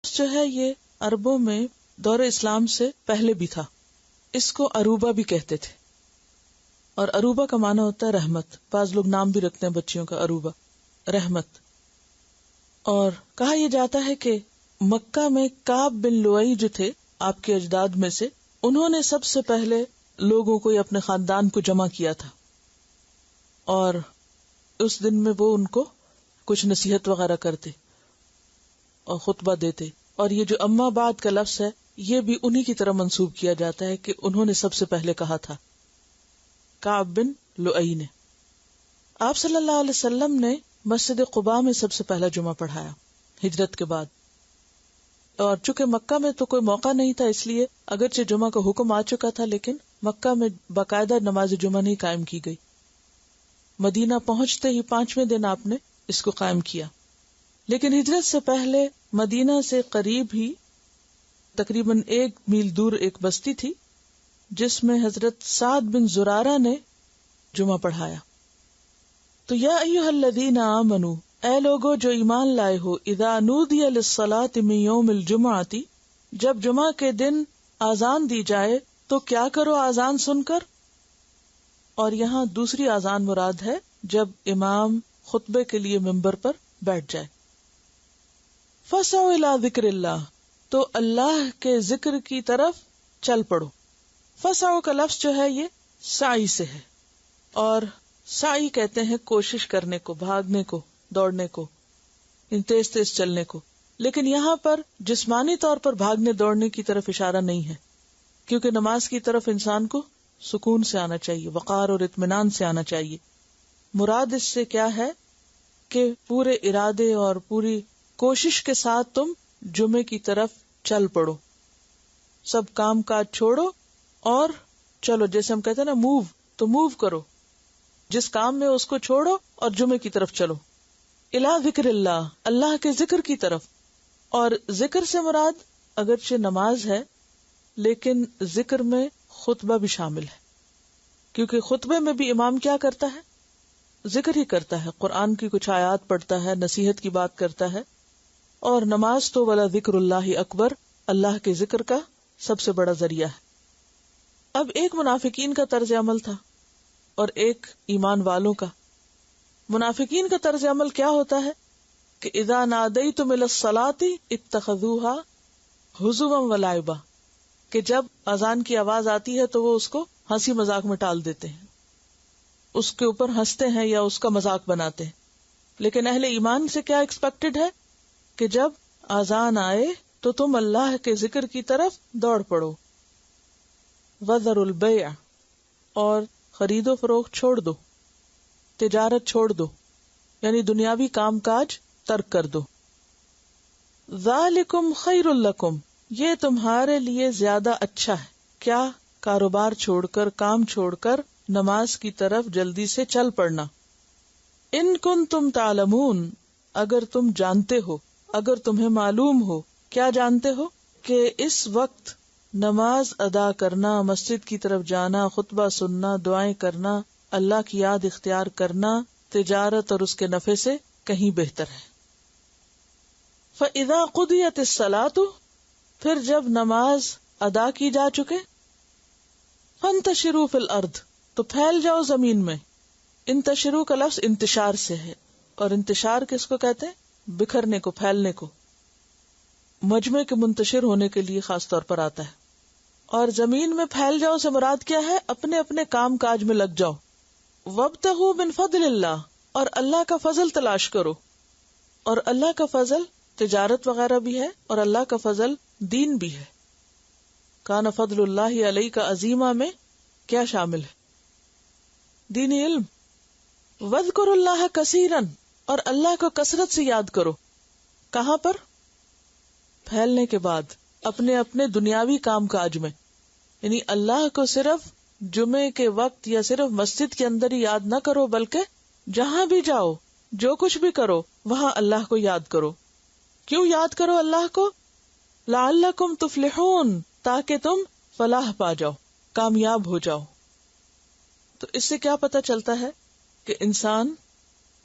جو ہے یہ عربوں میں دور اسلام سے پہلے بھی تھا. اس کو عروبہ بھی کہتے تھے، اور عروبہ کا معنی ہوتا ہے رحمت. بعض لوگ نام بھی رکھتے ہیں بچیوں کا عروبہ، رحمت. اور کہا یہ جاتا ہے کہ مکہ میں کعب بن لؤی جو تھے آپ کے اجداد میں سے، انہوں نے سب سے پہلے لوگوں کو یا اپنے خاندان کو جمع کیا تھا، اور اس دن میں وہ ان کو کچھ نصیحت وغیرہ کرتے اور خطبہ دیتے. اور یہ جو اما بعد کا لفظ ہے یہ بھی انہی کی طرح منسوب کیا جاتا ہے کہ انہوں نے سب سے پہلے کہا تھا، کعب بن لؤی نے. آپ صلی اللہ علیہ وسلم نے مسجد قباء میں سب سے پہلا جمعہ پڑھایا ہجرت کے بعد. اور چونکہ مکہ میں تو کوئی موقع نہیں تھا، اس لیے اگرچہ جمعہ کا حکم آ چکا تھا لیکن مکہ میں باقاعدہ نماز جمعہ نہیں قائم کی گئی. مدینہ پہنچتے ہی 5ویں دن آپ نے اس کو قائم کیا. لیکن ہجرت سے پہلے مدینہ سے قریب ہی تقریباً 1 میل دور ایک بستی تھی جس میں حضرت سعد بن زرارہ نے جمعہ پڑھایا. تو یا ایھا الذین آمنوا، اے لوگو جو ایمان لائے ہو، اذا نودی للصلاۃ من یوم الجمعۃ، جب جمعہ کے دن آذان دی جائے تو کیا کرو آذان سن کر. اور یہاں دوسری آذان مراد ہے جب امام خطبے کے لیے ممبر پر بیٹھ جائے. فسعوا الی ذکر اللہ، تو اللہ کے ذکر کی طرف چل پڑو. فسعوا کا لفظ جو ہے یہ سعی سے ہے، اور سعی کہتے ہیں کوشش کرنے کو، بھاگنے کو، دوڑنے کو، تیز تیز چلنے کو. لیکن یہاں پر جسمانی طور پر بھاگنے دوڑنے کی طرف اشارہ نہیں ہے، کیونکہ نماز کی طرف انسان کو سکون سے آنا چاہیے، وقار اور اطمینان سے آنا چاہیے. مراد اس سے کیا ہے کہ پورے ارادے اور پوری کوشش کے ساتھ تم جمعے کی طرف چل پڑو، سب کام کاج چھوڑو اور چلو. جیسے ہم کہتے ہیں نا موو، تو موو کرو، جس کام میں اس کو چھوڑو اور جمعے کی طرف چلو. الی ذکر اللہ، اللہ کے ذکر کی طرف. اور ذکر سے مراد اگرچہ نماز ہے لیکن ذکر میں خطبہ بھی شامل ہے، کیونکہ خطبے میں بھی امام کیا کرتا ہے؟ ذکر ہی کرتا ہے، قرآن کی کچھ آیات پڑھتا ہے، نصیحت کی بات کرتا ہے. اور نماز تو ولا ذکر اللہ اکبر، اللہ کے ذکر کا سب سے بڑا ذریعہ ہے. اب ایک منافقین کا طرز عمل تھا اور ایک ایمان والوں کا. منافقین کا طرز عمل کیا ہوتا ہے کہ اذا نادیتم الی الصلاۃ اتخذوها ہزوا ولعبا، کہ جب اذان کی آواز آتی ہے تو وہ اس کو ہنسی مذاق میں ٹال دیتے ہیں، اس کے اوپر ہنستے ہیں یا اس کا مذاق بناتے ہیں. لیکن اہل ایمان سے کیا ایکسپیکٹڈ ہے کہ جب اذان آئے تو تم اللہ کے ذکر کی طرف دوڑ پڑو. وذروا البیع، اور خرید و فروخت چھوڑ دو، تجارت چھوڑ دو، یعنی دنیاوی کام کاج ترک کر دو. ذالکم خیر لکم، یہ تمہارے لیے زیادہ اچھا ہے. کیا؟ کاروبار چھوڑ کر، کام چھوڑ کر نماز کی طرف جلدی سے چل پڑنا. ان کنتم تعلمون، اگر تم جانتے ہو، اگر تمہیں معلوم ہو. کیا جانتے ہو؟ کہ اس وقت نماز ادا کرنا، مسجد کی طرف جانا، خطبہ سننا، دعائیں کرنا، اللہ کی یاد اختیار کرنا تجارت اور اس کے نفع سے کہیں بہتر ہے. فَإِذَا قُضِيَتِ الصَّلَاةُ، پھر جب نماز ادا کی جا چکے، فَانْتَشِرُوا فِي الْأَرْضِ، تو پھیل جاؤ زمین میں. انتشروا کا لفظ انتشار سے ہے، اور انتشار کس کو کہتے ہیں؟ بکھرنے کو، پھیلنے کو. مجمع کے منتشر ہونے کے لیے خاص طور پر آتا ہے. اور زمین میں پھیل جاؤ سے مراد کیا ہے؟ اپنے اپنے کام کاج میں لگ جاؤ. وابتغوا من فضل اللہ، اور اللہ کا فضل تلاش کرو. اور اللہ کا فضل تجارت وغیرہ بھی ہے، اور اللہ کا فضل دین بھی ہے. کان فضل اللہ علیک عظیما میں کیا شامل ہے؟ دینی علم. واذکروا اللہ کثیرا، اور اللہ کو کثرت سے یاد کرو. کہاں پر؟ پھیلنے کے بعد اپنے اپنے دنیاوی کام کاج میں. یعنی اللہ کو صرف جمعے کے وقت یا صرف مسجد کے اندر ہی یاد نہ کرو، بلکہ جہاں بھی جاؤ، جو کچھ بھی کرو، وہاں اللہ کو یاد کرو. کیوں یاد کرو اللہ کو؟ لعلکم تفلحون، تاکہ تم فلاح پا جاؤ، کامیاب ہو جاؤ. تو اس سے کیا پتہ چلتا ہے کہ انسان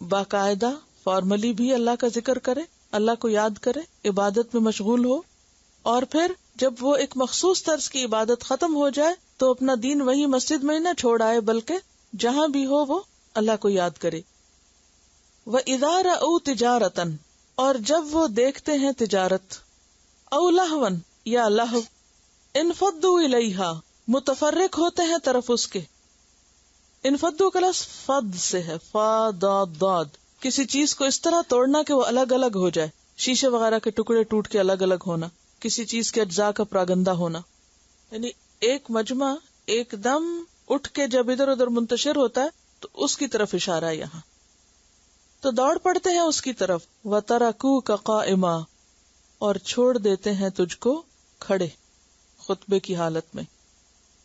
باقاعدہ فارملی بھی اللہ کا ذکر کرے، اللہ کو یاد کرے، عبادت میں مشغول ہو، اور پھر جب وہ ایک مخصوص طرز کی عبادت ختم ہو جائے تو اپنا دین وہی مسجد میں نہ چھوڑ آئے، بلکہ جہاں بھی ہو وہ اللہ کو یاد کرے۔ وَإِذَا رَأَوْا تِجَارَةً، اور جب وہ دیکھتے ہیں تجارت، او لہون یا لہو، انفضوا الیہا، متفرق ہوتے ہیں طرف اس کے۔ انفضوا کا لفظ فض سے ہے، فا ضاد ضاد، کسی چیز کو اس طرح توڑنا کہ وہ الگ الگ ہو جائے، شیشے وغیرہ کے ٹکڑے ٹوٹ کے الگ الگ ہونا، کسی چیز کے اجزاء کا پراگندہ ہونا، یعنی ایک مجمع ایک دم اٹھ کے جب ادھر ادھر منتشر ہوتا ہے تو اس کی طرف اشارہ ہے یہاں۔ تو دوڑ پڑتے ہیں اس کی طرف، وَتَرَكُوكَ قَائِمًا، اور چھوڑ دیتے ہیں تجھ کو کھڑے، خطبے کی حالت میں،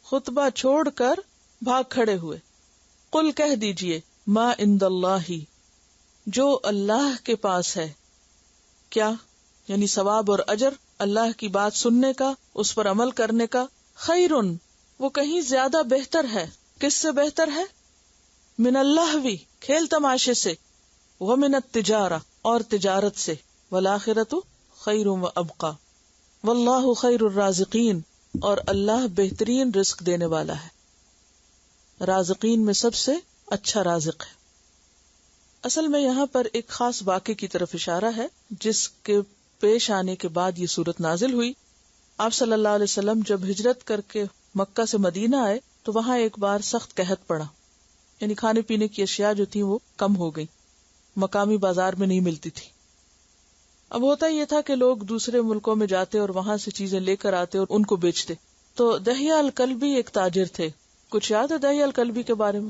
خطبہ چھوڑ کر بھاگ کھڑے ہوئے۔ قل کہہ دیجئے، ما عند اللہ، جو اللہ کے پاس ہے، کیا یعنی ثواب اور اجر، اللہ کی بات سننے کا، اس پر عمل کرنے کا، خیرن، وہ کہیں زیادہ بہتر ہے۔ کس سے بہتر ہے؟ من اللہوی، کھیل تماشے سے، ومن التجارہ، اور تجارت سے، والآخرۃ خیر وابقی، واللہ خیر الرازقین، اور اللہ بہترین رزق دینے والا ہے، رازقین میں سب سے اچھا رازق ہے۔ اصل میں یہاں پر ایک خاص واقعے کی طرف اشارہ ہے جس کے پیش آنے کے بعد یہ صورت نازل ہوئی۔ آپ صلی اللہ علیہ وسلم جب ہجرت کر کے مکہ سے مدینہ آئے تو وہاں ایک بار سخت قحط پڑا، یعنی کھانے پینے کی اشیاء جو تھیں وہ کم ہو گئی، مقامی بازار میں نہیں ملتی تھی۔ اب ہوتا یہ تھا کہ لوگ دوسرے ملکوں میں جاتے اور وہاں سے چیزیں لے کر آتے اور ان کو بیچتے۔ تو دحیہ الکلبی ایک تاجر تھے، کچھ یاد ہے دحیہ الکلبی کے بارے میں؟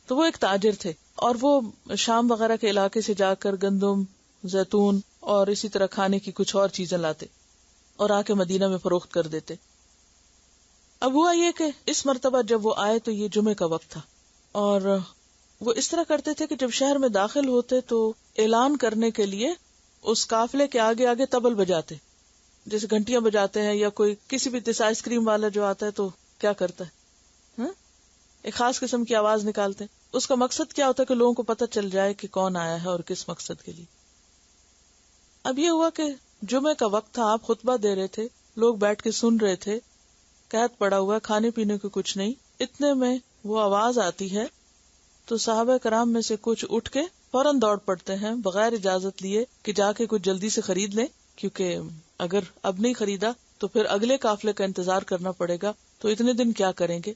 تو وہ ایک تاجر تھے اور وہ شام وغیرہ کے علاقے سے جا کر گندم، زیتون اور اسی طرح کھانے کی کچھ اور چیزیں لاتے اور آ کے مدینہ میں فروخت کر دیتے۔ اب ہوا یہ کہ اس مرتبہ جب وہ آئے تو یہ جمعے کا وقت تھا، اور وہ اس طرح کرتے تھے کہ جب شہر میں داخل ہوتے تو اعلان کرنے کے لیے اس قافلے کے آگے آگے طبل بجاتے، جیسے گھنٹیاں بجاتے ہیں، یا کوئی کسی بھی جیسے آئس کریم والا جو آتا ہے تو کیا کرتا ہے، ایک خاص قسم کی آواز نکالتے ہیں۔ اس کا مقصد کیا ہوتا ہے کہ لوگوں کو پتہ چل جائے کہ کون آیا ہے اور کس مقصد کے لیے۔ اب یہ ہوا کہ جمعے کا وقت تھا، آپ خطبہ دے رہے تھے، لوگ بیٹھ کے سن رہے تھے، قحط پڑا ہوا، کھانے پینے کو کچھ نہیں، اتنے میں وہ آواز آتی ہے تو صحابہ کرام میں سے کچھ اٹھ کے فوراً دوڑ پڑتے ہیں بغیر اجازت لیے کہ جا کے کچھ جلدی سے خرید لیں، کیونکہ اگر اب نہیں خریدا تو پھر اگلے قافلے کا انتظار کرنا پڑے گا، تو اتنے دن کیا کریں گے۔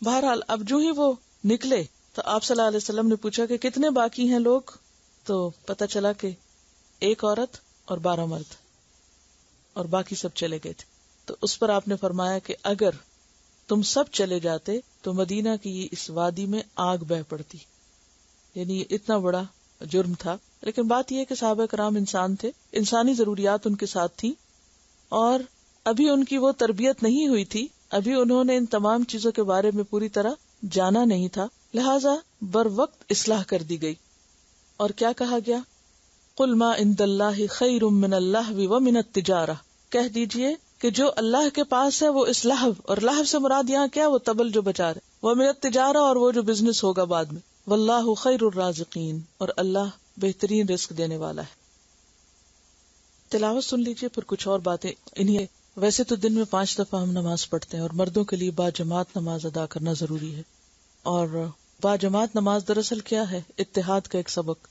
بہرحال اب جو ہی وہ نکلے تو آپ صلی اللہ علیہ وسلم نے پوچھا کہ کتنے باقی ہیں لوگ، تو پتہ چلا کہ ایک عورت اور 12 مرد، اور باقی سب چلے گئے تھے۔ تو اس پر آپ نے فرمایا کہ اگر تم سب چلے جاتے تو مدینہ کی اس وادی میں آگ بہہ پڑتی، یعنی اتنا بڑا جرم تھا۔ لیکن بات یہ کہ صحابہ کرام انسان تھے، انسانی ضروریات ان کے ساتھ تھی، اور ابھی ان کی وہ تربیت نہیں ہوئی تھی، ابھی انہوں نے ان تمام چیزوں کے بارے میں پوری طرح جانا نہیں تھا، لہٰذا بر وقت اصلاح کر دی گئی۔ اور کیا کہا گیا؟ قل ما عند اللہ خیر من اللہو ومن التجارہ، کہہ دیجئے کہ جو اللہ کے پاس ہے وہ اس لہو، اور لہو سے مراد یہاں کیا؟ وہ طبل جو بجا رہے، ومن التجارہ، اور وہ جو بزنس ہوگا بعد میں، واللہ خیر الرازقین، اور اللہ بہترین رزق دینے والا ہے۔ تلاوت سن لیجئے، پھر کچھ اور باتیں انہیں۔ ویسے تو دن میں 5 دفعہ ہم نماز پڑھتے ہیں، اور مردوں کے لیے باجماعت نماز ادا کرنا ضروری ہے، اور باجماعت نماز دراصل کیا ہے؟ اتحاد کا ایک سبق،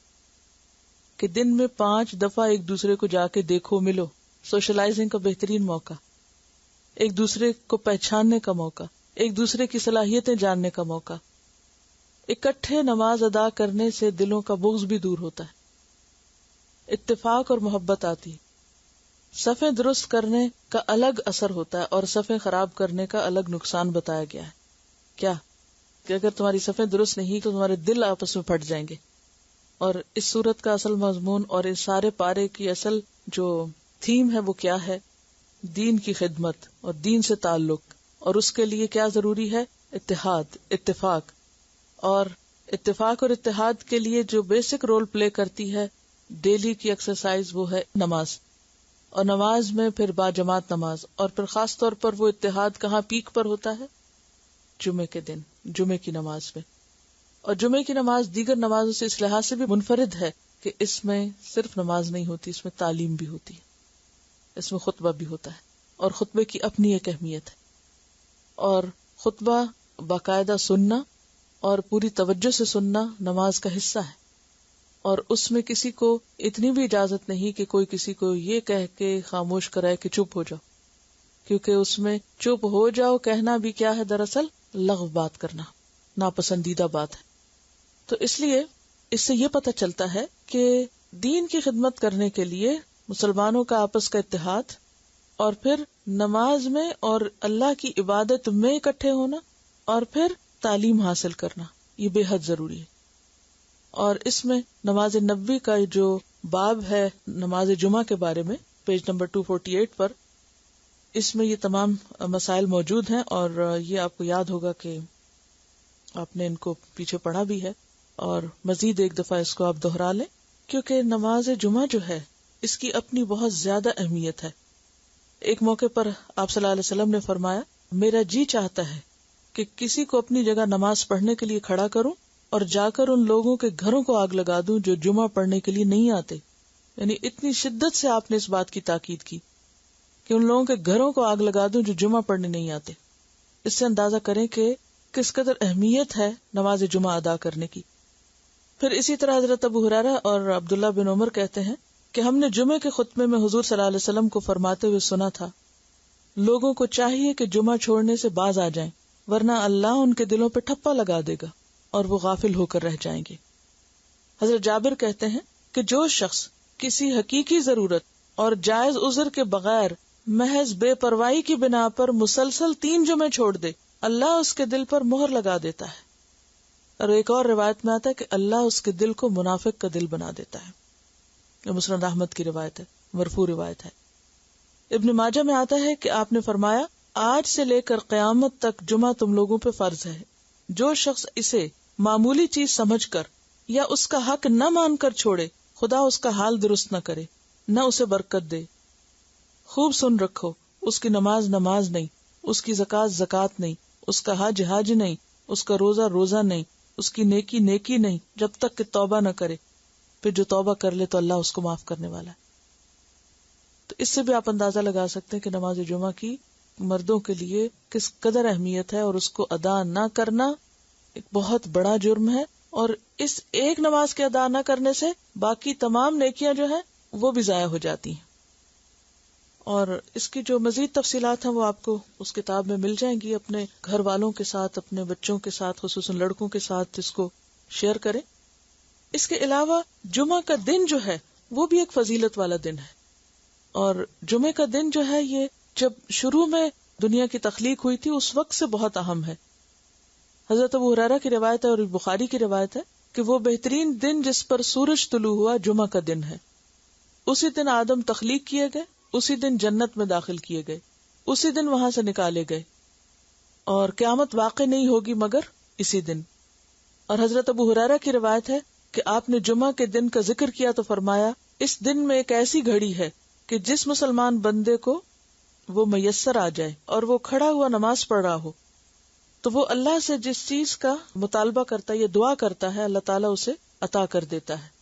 کہ دن میں 5 دفعہ ایک دوسرے کو جا کے دیکھو، ملو، سوشلائزنگ کا بہترین موقع، ایک دوسرے کو پہچاننے کا موقع، ایک دوسرے کی صلاحیتیں جاننے کا موقع۔ اکٹھے نماز ادا کرنے سے دلوں کا بغض بھی دور ہوتا ہے، اتفاق اور محبت آتی ہے۔ صفیں درست کرنے کا الگ اثر ہوتا ہے، اور صفیں خراب کرنے کا الگ نقصان بتایا گیا ہے۔ کیا کہ اگر تمہاری صفیں درست نہیں تو تمہارے دل آپس میں پھٹ جائیں گے۔ اور اس صورت کا اصل مضمون اور اس سارے پارے کی اصل جو تھیم ہے وہ کیا ہے؟ دین کی خدمت اور دین سے تعلق، اور اس کے لیے کیا ضروری ہے؟ اتحاد، اتفاق، اور اتفاق اور اتحاد کے لیے جو بیسک رول پلے کرتی ہے ڈیلی کی ایکسرسائز وہ ہے نماز، اور نماز میں پھر باجماعت نماز، اور پھر خاص طور پر وہ اتحاد کہاں پیک پر ہوتا ہے؟ جمعے کے دن، جمعے کی نماز میں۔ اور جمعے کی نماز دیگر نمازوں سے اس لحاظ سے بھی منفرد ہے کہ اس میں صرف نماز نہیں ہوتی، اس میں تعلیم بھی ہوتی ہے، اس میں خطبہ بھی ہوتا ہے، اور خطبے کی اپنی ایک اہمیت ہے، اور خطبہ باقاعدہ سننا اور پوری توجہ سے سننا نماز کا حصہ ہے، اور اس میں کسی کو اتنی بھی اجازت نہیں کہ کوئی کسی کو یہ کہہ کے خاموش کرائے کہ چپ ہو جاؤ، کیونکہ اس میں چپ ہو جاؤ کہنا بھی کیا ہے، دراصل لغو بات کرنا، ناپسندیدہ بات ہے۔ تو اس لیے اس سے یہ پتہ چلتا ہے کہ دین کی خدمت کرنے کے لیے مسلمانوں کا آپس کا اتحاد، اور پھر نماز میں اور اللہ کی عبادت میں اکٹھے ہونا، اور پھر تعلیم حاصل کرنا، یہ بے حد ضروری ہے۔ اور اس میں نماز نبوی کا جو باب ہے نماز جمعہ کے بارے میں، پیج نمبر 248 پر، اس میں یہ تمام مسائل موجود ہیں، اور یہ آپ کو یاد ہوگا کہ آپ نے ان کو پیچھے پڑھا بھی ہے، اور مزید ایک دفعہ اس کو آپ دہرا لیں، کیونکہ نماز جمعہ جو ہے اس کی اپنی بہت زیادہ اہمیت ہے۔ ایک موقع پر آپ صلی اللہ علیہ وسلم نے فرمایا، میرا جی چاہتا ہے کہ کسی کو اپنی جگہ نماز پڑھنے کے لیے کھڑا کروں اور جا کر ان لوگوں کے گھروں کو آگ لگا دوں جو جمعہ پڑھنے کے لیے نہیں آتے۔ یعنی اتنی شدت سے آپ نے اس بات کی تاکید کی کہ ان لوگوں کے گھروں کو آگ لگا دوں جو جمعہ پڑھنے نہیں آتے۔ اس سے اندازہ کریں کہ کس قدر اہمیت ہے نماز جمعہ ادا کرنے کی۔ پھر اسی طرح حضرت ابو ہریرہ اور عبداللہ بن عمر کہتے ہیں کہ ہم نے جمعے کے خطبے میں حضور صلی اللہ علیہ وسلم کو فرماتے ہوئے سنا تھا، لوگوں کو چاہیے کہ جمعہ چھوڑنے سے باز آ جائیں، ورنہ اللہ ان کے دلوں پہ ٹھپا لگا دے گا اور وہ غافل ہو کر رہ جائیں گے۔ حضرت جابر کہتے ہیں کہ جو شخص کسی حقیقی ضرورت اور جائز عذر کے بغیر محض بے پرواہی کی بنا پر مسلسل 3 جمعے چھوڑ دے، اللہ اس کے دل پر مہر لگا دیتا ہے، اور ایک اور روایت میں آتا ہے کہ اللہ اس کے دل کو منافق کا دل بنا دیتا ہے۔ یہ مسند احمد کی روایت ہے، مرفوع روایت ہے۔ ابن ماجہ میں آتا ہے کہ آپ نے فرمایا، آج سے لے کر قیامت تک جمعہ تم لوگوں پہ فرض ہے، جو شخص اسے معمولی چیز سمجھ کر یا اس کا حق نہ مان کر چھوڑے، خدا اس کا حال درست نہ کرے، نہ اسے برکت دے۔ خوب سن رکھو، اس کی نماز نماز نہیں، اس کی زکوٰۃ زکوٰۃ نہیں، اس کا حج حج نہیں، اس کا روزہ روزہ نہیں، اس کی نیکی نیکی نہیں، جب تک کہ توبہ نہ کرے، پھر جو توبہ کر لے تو اللہ اس کو معاف کرنے والا ہے۔ تو اس سے بھی آپ اندازہ لگا سکتے ہیں کہ نماز جمعہ کی مردوں کے لیے کس قدر اہمیت ہے، اور اس کو ادا نہ کرنا ایک بہت بڑا جرم ہے، اور اس ایک نماز کے ادا نہ کرنے سے باقی تمام نیکیاں جو ہیں وہ بھی ضائع ہو جاتی ہیں۔ اور اس کی جو مزید تفصیلات ہیں وہ آپ کو اس کتاب میں مل جائیں گی۔ اپنے گھر والوں کے ساتھ، اپنے بچوں کے ساتھ، خصوصاً لڑکوں کے ساتھ اس کو شیئر کریں۔ اس کے علاوہ جمعہ کا دن جو ہے وہ بھی ایک فضیلت والا دن ہے، اور جمعے کا دن جو ہے یہ جب شروع میں دنیا کی تخلیق ہوئی تھی اس وقت سے بہت اہم ہے۔ حضرت ابو ہریرہ کی روایت ہے اور بخاری کی روایت ہے کہ وہ بہترین دن جس پر سورج طلوع ہوا جمعہ کا دن ہے۔ اسی دن آدم تخلیق کیے گئے، اسی دن جنت میں داخل کیے گئے، اسی دن وہاں سے نکالے گئے، اور قیامت واقع نہیں ہوگی مگر اسی دن۔ اور حضرت ابو ہریرہ کی روایت ہے کہ آپ نے جمعہ کے دن کا ذکر کیا تو فرمایا، اس دن میں ایک ایسی گھڑی ہے کہ جس مسلمان بندے کو وہ میسر آ جائے اور وہ کھڑا ہوا نماز پڑھ رہا ہو تو وہ اللہ سے جس چیز کا مطالبہ کرتا ہے یا دعا کرتا ہے اللہ تعالیٰ اسے عطا کر دیتا ہے۔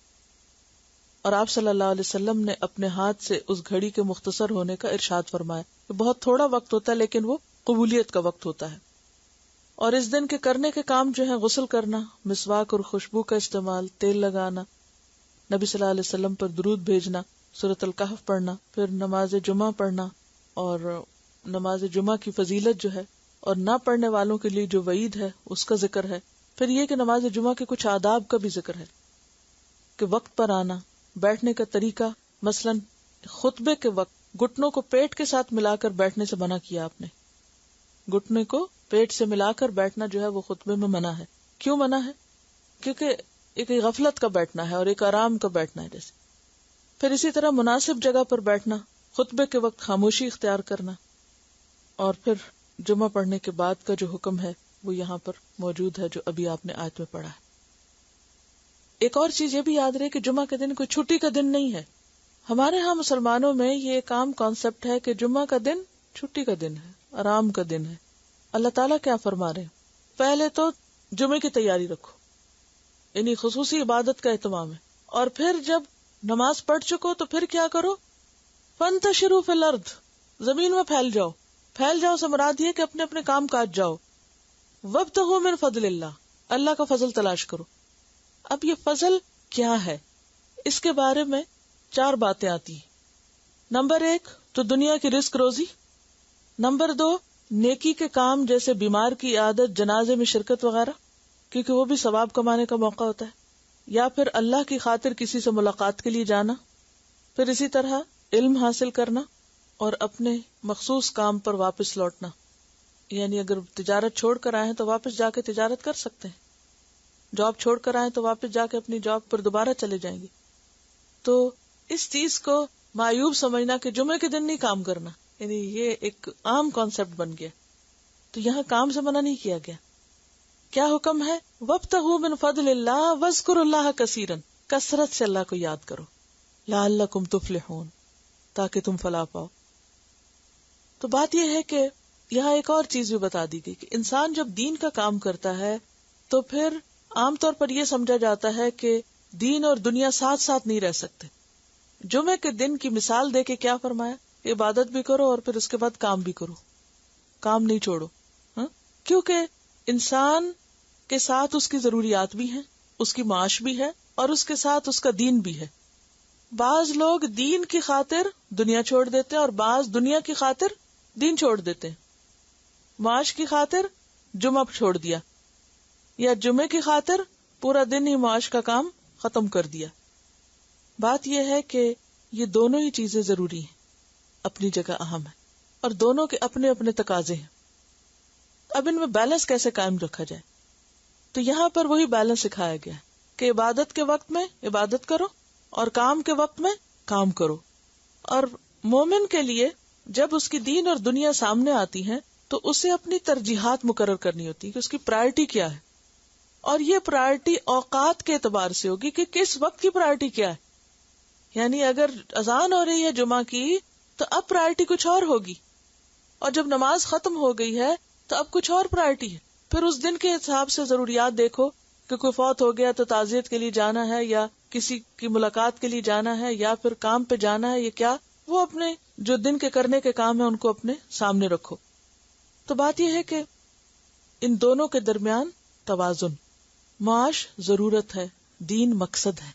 اور آپ صلی اللہ علیہ وسلم نے اپنے ہاتھ سے اس گھڑی کے مختصر ہونے کا ارشاد فرمایا کہ بہت تھوڑا وقت ہوتا ہے لیکن وہ قبولیت کا وقت ہوتا ہے۔ اور اس دن کے کرنے کے کام جو ہیں غسل کرنا، مسواک اور خوشبو کا استعمال، تیل لگانا، نبی صلی اللہ علیہ وسلم پر درود بھیجنا، سورۃ الکہف پڑھنا، پھر نماز جمعہ پڑھنا، اور نماز جمعہ کی فضیلت جو ہے اور نہ پڑھنے والوں کے لیے جو وعید ہے اس کا ذکر ہے۔ پھر یہ کہ نماز جمعہ کے کچھ آداب کا بھی ذکر ہے کہ وقت پر آنا، بیٹھنے کا طریقہ، مثلا خطبے کے وقت گھٹنوں کو پیٹ کے ساتھ ملا کر بیٹھنے سے منع کیا آپ نے۔ گھٹنے کو پیٹ سے ملا کر بیٹھنا جو ہے وہ خطبے میں منع ہے۔ کیوں منع ہے؟ کیونکہ ایک غفلت کا بیٹھنا ہے اور ایک آرام کا بیٹھنا ہے جیسے۔ پھر اسی طرح مناسب جگہ پر بیٹھنا، خطبے کے وقت خاموشی اختیار کرنا، اور پھر جمعہ پڑھنے کے بعد کا جو حکم ہے وہ یہاں پر موجود ہے جو ابھی آپ نے آیت میں پڑھا ہے۔ ایک اور چیز یہ بھی یاد رہے کہ جمعہ کے دن کوئی چھٹی کا دن نہیں ہے۔ ہمارے ہاں مسلمانوں میں یہ ایک عام کانسیپٹ ہے کہ جمعہ کا دن چھٹی کا دن ہے، آرام کا دن ہے۔ اللہ تعالیٰ کیا فرما رہے ہیں؟ پہلے تو جمعے کی تیاری رکھو، یعنی خصوصی عبادت کا اہتمام ہے، اور پھر جب نماز پڑھ چکو تو پھر کیا کرو؟ فانتشروا فی الارض، زمین میں پھیل جاؤ. پھیل جاؤ سے مراد یہ کہ اپنے اپنے کام کاج جاؤ. وابتغوا من فضل اللہ، اللہ کا فضل تلاش کرو. اب یہ فضل کیا ہے؟ اس کے بارے میں 4 باتیں آتی ہیں. نمبر 1 تو دنیا کی رزق روزی. نمبر 2 نیکی کے کام جیسے بیمار کی عادت، جنازے میں شرکت وغیرہ، کیونکہ وہ بھی ثواب کمانے کا موقع ہوتا ہے. یا پھر اللہ کی خاطر کسی سے ملاقات کے لیے جانا. پھر اسی طرح علم حاصل کرنا اور اپنے مخصوص کام پر واپس لوٹنا. یعنی اگر تجارت چھوڑ کر آئے ہیں تو واپس جا کے تجارت کر سکتے ہیں. جاب چھوڑ کر آئے تو واپس جا کے اپنی جاب پر دوبارہ چلے جائیں گے. تو اس چیز کو معیوب سمجھنا کہ جمعے کے دن نہیں کام کرنا، یعنی یہ ایک عام کانسیپٹ بن گیا. تو یہاں کام سے منع نہیں کیا گیا. کیا حکم ہے؟ وابتغوا من فضل اللہ واذکروا اللہ کثیرا، کثرت سے اللہ کو یاد کرو. لعلکم تفلحون، تاکہ تم فلاح پاؤ. تو بات یہ ہے کہ یہاں ایک اور چیز بھی بتا دی گئی کہ انسان جب دین کا کام کرتا ہے تو پھر عام طور پر یہ سمجھا جاتا ہے کہ دین اور دنیا ساتھ ساتھ نہیں رہ سکتے. جمعے کے دن کی مثال دے کے کیا فرمایا؟ عبادت بھی کرو اور پھر اس کے بعد کام بھی کرو، کام نہیں چھوڑو. کیونکہ انسان کے ساتھ اس کی ضروریات بھی ہیں، اس کی معاش بھی ہے، اور اس کے ساتھ اس کا دین بھی ہے. بعض لوگ دین کی خاطر دنیا چھوڑ دیتے ہیں اور بعض دنیا کی خاطر دین چھوڑ دیتے ہیں. معاش کی خاطر جمعہ چھوڑ دیا، یا جمعے کی خاطر پورا دن ہی معاش کا کام ختم کر دیا. بات یہ ہے کہ یہ دونوں ہی چیزیں ضروری ہیں، اپنی جگہ اہم ہے، اور دونوں کے اپنے اپنے تقاضے ہیں. اب ان میں بیلنس کیسے قائم رکھا جائے؟ تو یہاں پر وہی بیلنس سکھایا گیا کہ عبادت کے وقت میں عبادت کرو اور کام کے وقت میں کام کرو. اور مومن کے لیے جب اس کی دین اور دنیا سامنے آتی ہے تو اسے اپنی ترجیحات مقرر کرنی ہوتی ہے کہ اس کی پرائرٹی کیا ہے. اور یہ پرائرٹی اوقات کے اعتبار سے ہوگی کہ کس وقت کی پرائرٹی کیا ہے. یعنی اگر اذان ہو رہی ہے جمعہ کی تو اب پرائرٹی کچھ اور ہوگی، اور جب نماز ختم ہو گئی ہے تو اب کچھ اور پرائرٹی ہے. پھر اس دن کے حساب سے ضروریات دیکھو کہ کوئی فوت ہو گیا تو تعزیت کے لیے جانا ہے، یا کسی کی ملاقات کے لیے جانا ہے، یا پھر کام پہ جانا ہے، یا کیا. وہ اپنے جو دن کے کرنے کے کام ہیں ان کو اپنے سامنے رکھو. تو بات یہ ہے کہ ان دونوں کے درمیان توازن. معاش ضرورت ہے، دین مقصد ہے.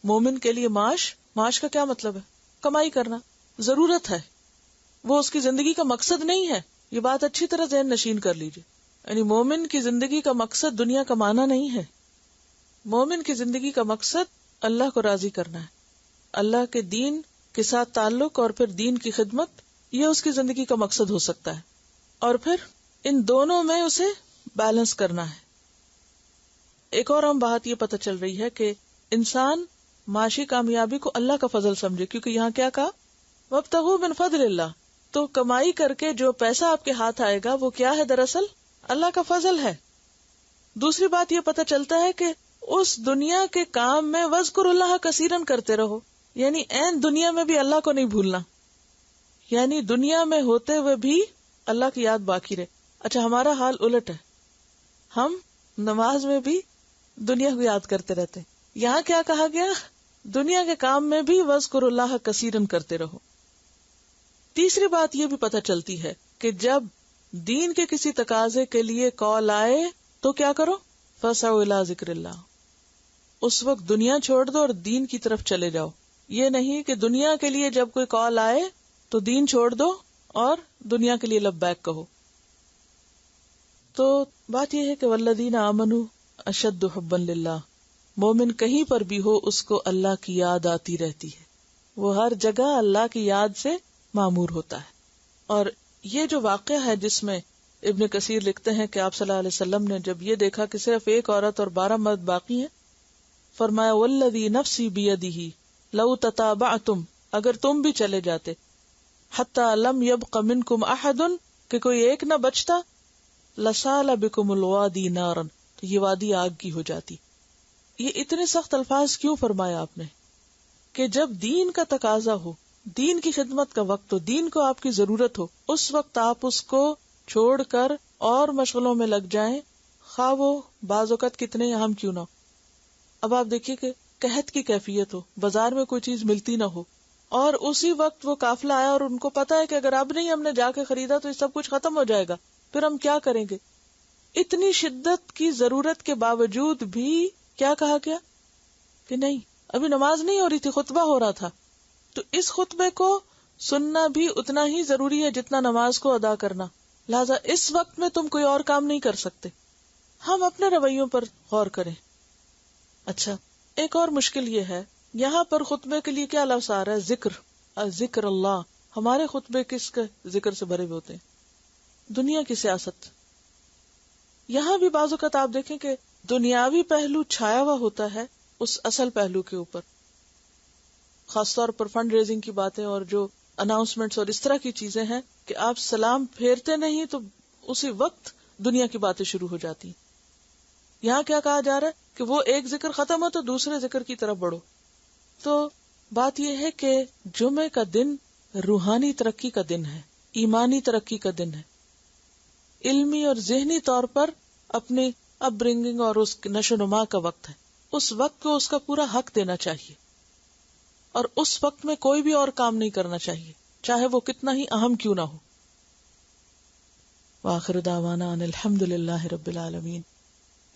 مومن کے لیے معاش کا کیا مطلب ہے؟ کمائی کرنا ضرورت ہے، وہ اس کی زندگی کا مقصد نہیں ہے. یہ بات اچھی طرح ذہن نشین کر لیجیے. یعنی مومن کی زندگی کا مقصد دنیا کمانا نہیں ہے. مومن کی زندگی کا مقصد اللہ کو راضی کرنا ہے، اللہ کے دین کے ساتھ تعلق اور پھر دین کی خدمت، یہ اس کی زندگی کا مقصد ہو سکتا ہے. اور پھر ان دونوں میں اسے بیلنس کرنا ہے. ایک اور ہم بات یہ پتہ چل رہی ہے کہ انسان معاشی کامیابی کو اللہ کا فضل سمجھے، کیونکہ یہاں کیا کہا؟ وابتغوا من فضل اللہ. تو کمائی کر کے جو پیسہ آپ کے ہاتھ آئے گا وہ کیا ہے؟ دراصل اللہ کا فضل ہے. دوسری بات یہ پتہ چلتا ہے کہ اس دنیا کے کام میں واذکروا اللہ کثیرن کرتے رہو، یعنی عین دنیا میں بھی اللہ کو نہیں بھولنا. یعنی دنیا میں ہوتے ہوئے بھی اللہ کی یاد باقی رہے. اچھا، ہمارا حال الٹ ہے، ہم نماز میں بھی دنیا کو یاد کرتے رہتے ہیں. یہاں کیا کہا گیا؟ دنیا کے کام میں بھی واذکروا اللہ کثیرن کرتے رہو. تیسری بات یہ بھی پتہ چلتی ہے کہ جب دین کے کسی تقاضے کے لیے کال آئے تو کیا کرو؟ فسعوا الی ذکر اللہ. اس وقت دنیا چھوڑ دو اور دین کی طرف چلے جاؤ. یہ نہیں کہ دنیا کے لیے جب کوئی کال آئے تو دین چھوڑ دو اور دنیا کے لیے لبیک کہو. تو بات یہ ہے کہ والذین آمنوا اشد حبا للہ. مومن کہیں پر بھی ہو اس کو اللہ کی یاد آتی رہتی ہے، وہ ہر جگہ اللہ کی یاد سے معمور ہوتا ہے. اور یہ جو واقعہ ہے جس میں ابن کثیر لکھتے ہیں کہ آپ صلی اللہ علیہ وسلم نے جب یہ دیکھا کہ صرف ایک عورت اور 12 مرد باقی ہیں، فرمایا والذی نفسی بیدہ لو تتابعتم، اگر تم بھی چلے جاتے، حتی لم یبق منکم احد، کہ کوئی ایک نہ بچتا، لسال بکم الوادی نارا، تو یہ وادی آگ کی ہو جاتی. یہ اتنے سخت الفاظ کیوں فرمایا آپ نے؟ کہ جب دین کا تقاضا ہو، دین کی خدمت کا وقت ہو، دین کو آپ کی ضرورت ہو، اس وقت آپ اس کو چھوڑ کر اور مشغلوں میں لگ جائیں، خواہ وہ بعض اوقات کتنے اہم کیوں نہ ہو. اب آپ دیکھیے کہ قحط کی کیفیت ہو، بازار میں کوئی چیز ملتی نہ ہو، اور اسی وقت وہ قافلہ آیا اور ان کو پتا ہے کہ اگر اب نہیں ہم نے جا کے خریدا تو یہ سب کچھ ختم ہو جائے گا، پھر ہم کیا کریں گے؟ اتنی شدت کی ضرورت کے باوجود بھی کیا کہا گیا کہ نہیں، ابھی نماز نہیں ہو رہی تھی، خطبہ ہو رہا تھا. تو اس خطبے کو سننا بھی اتنا ہی ضروری ہے جتنا نماز کو ادا کرنا. لہذا اس وقت میں تم کوئی اور کام نہیں کر سکتے. ہم اپنے رویوں پر غور کریں. اچھا، ایک اور مشکل یہ ہے، یہاں پر خطبے کے لیے کیا لفظ آ رہا ہے؟ ذکر اللہ. ہمارے خطبے کس کے ذکر سے بھرے ہوئے ہوتے ہیں؟ دنیا کی سیاست. یہاں بھی بعض اوقات آپ دیکھیں کہ دنیاوی پہلو چھایا ہوا ہوتا ہے اس اصل پہلو کے اوپر، خاص طور پر فنڈ ریزنگ کی باتیں اور جو اناؤنسمنٹس اور اس طرح کی چیزیں ہیں کہ آپ سلام پھیرتے نہیں تو اسی وقت دنیا کی باتیں شروع ہو جاتی ہیں. یہاں کیا کہا جا رہا ہے کہ وہ ایک ذکر ختم ہو تو دوسرے ذکر کی طرف بڑھو. تو بات یہ ہے کہ جمعے کا دن روحانی ترقی کا دن ہے، ایمانی ترقی کا دن ہے، علمی اور ذہنی طور پر اپنی اپ برنگنگ اور اس نشو نما کا وقت ہے. اس وقت کو اس کا پورا حق دینا چاہیے، اور اس وقت میں کوئی بھی اور کام نہیں کرنا چاہیے، چاہے وہ کتنا ہی اہم کیوں نہ ہو. وآخر دعوانا ان الحمد للہ رب العالمین.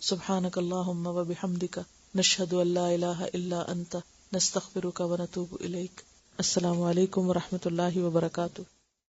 سبحانک اللہم و بحمدک، نشہد ان لا الہ الا انت، نستغفرک و نتوب الیک. السلام علیکم و رحمۃ اللہ وبرکاتہ.